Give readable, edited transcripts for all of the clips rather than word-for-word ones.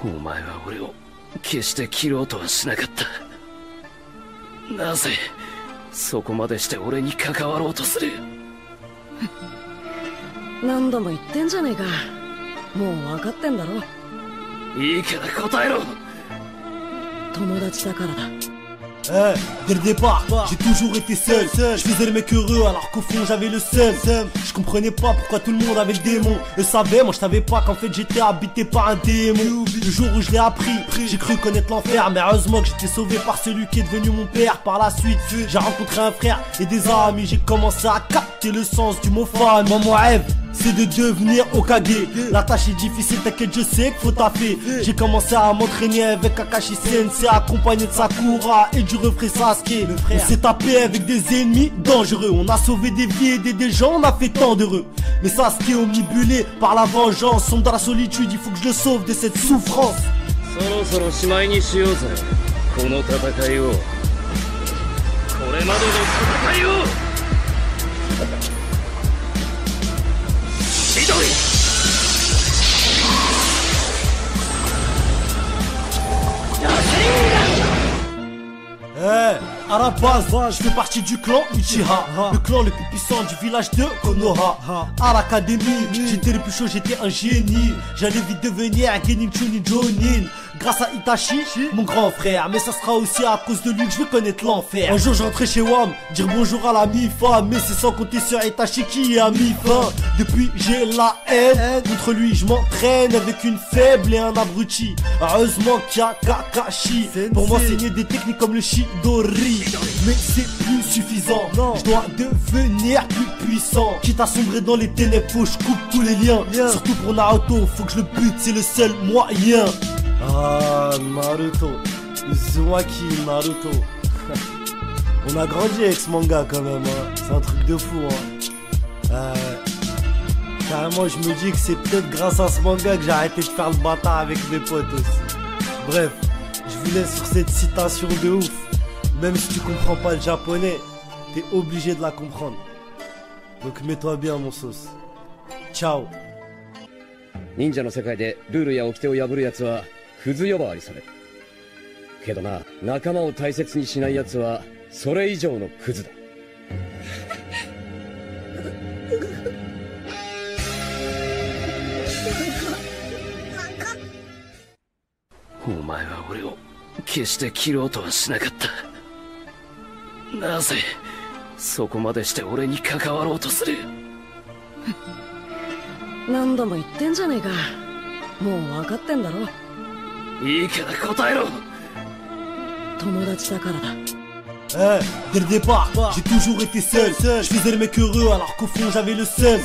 お前は俺を決して切ろうとはしなかった。なぜそこまでして俺に関わろうとする？何度も言ってんじゃねえか。もう分かってんだろ。いいから答えろ。友達だからだ。Dès le départ, j'ai toujours été seul. Je faisais le mec heureux alors qu'au fond j'avais le seum. Je comprenais pas pourquoi tout le monde avait le démon. Le savait, moi je savais pas qu'en fait j'étais habité par un démon. Le jour où je l'ai appris, j'ai cru connaître l'enfer. Mais heureusement que j'étais sauvé par celui qui est devenu mon père. Par la suite, j'ai rencontré un frère et des amis. J'ai commencé à capter le sens du mot fan. Moi mon rêve, c'est de devenir Hokage. La tâche est difficile, t'inquiète, je sais qu'il faut taffer. J'ai commencé à m'entraîner avec Kakashi Sensei, accompagné de Sakura et du refrain Sasuke. On s'est tapé avec des ennemis dangereux. On a sauvé des vies, aidé des gens, on a fait tant d'heureux. Mais Sasuke omnibulé par la vengeance, sombre dans la solitude, il faut que je le sauve de cette souffrance. そろそろしまいにしようぜ、この戦いを。これまでの戦いを。À la base, je fais partie du clan Uchiha, le clan le plus puissant du village de Konoha. À l'académie, j'étais le plus chaud, j'étais un génie. J'allais vite devenir un Genin Chunin Jonin. Grâce à Itachi, mon grand frère. Mais ça sera aussi à cause de lui que je vais connaître l'enfer. Un jour j'entrais chez Wam, dire bonjour à la mi-femme. Mais c'est sans compter sur Itachi qui a mis fin. Depuis j'ai la haine, contre lui je m'entraîne avec une faible et un abruti. Heureusement qu'il y a Kakashi pour m'enseigner des techniques comme le Chidori. Mais c'est plus suffisant, je dois devenir plus puissant. Quitte à sombrer dans les ténèbres, faut que je coupe tous les liens. Surtout pour Naruto, faut que je le bute, c'est le seul moyen. Ah, Naruto, Uzumaki Naruto. On a grandi avec ce manga quand même, hein. C'est un truc de fou, hein. Carrément, je me dis que c'est peut-être grâce à ce manga que j'ai arrêté de faire le bâtard avec mes potes aussi. Bref, je vous laisse sur cette citation de ouf. Même si tu comprends pas le japonais, t'es obligé de la comprendre. Donc mets-toi bien mon sauce. Ciao. 忍者の世界でルールや掟を破る奴はクズ呼ばわりされる。けどな、仲間を大切にしない奴はそれ以上のクズだ。お前は俺を決して切ろうとはしなかった。なぜそこまでして俺に関わろうとする？何度も言ってんじゃねえか。もう分かってんだろ。いいから答えろ。友達だからだ。Dès le départ, j'ai toujours été seul. Je faisais le mec heureux alors qu'au fond j'avais le seum.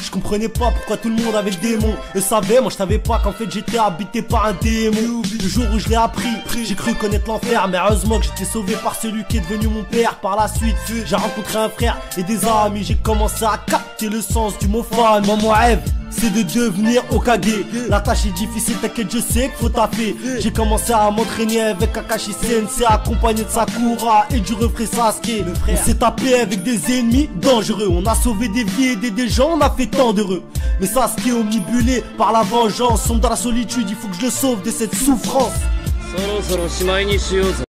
Je comprenais pas pourquoi tout le monde avait le démon. Le savait, moi je savais pas qu'en fait j'étais habité par un démon. Le jour où je l'ai appris, j'ai cru connaître l'enfer. Mais heureusement que j'étais sauvé par celui qui est devenu mon père. Par la suite, j'ai rencontré un frère et des amis. J'ai commencé à capter le sens du mot fan. Moi mon rêve, c'est de devenir Hokage. La tâche est difficile, t'inquiète, je sais qu'il faut taffer. J'ai commencé à m'entraîner avec Kakashi Sensei, accompagné de Sakura et du refrain Sasuke. On s'est tapé avec des ennemis dangereux. On a sauvé des vies, aidé des gens, on a fait tant d'heureux. Mais Sasuke omnibulé par la vengeance, sombre dans la solitude, il faut que je le sauve de cette souffrance.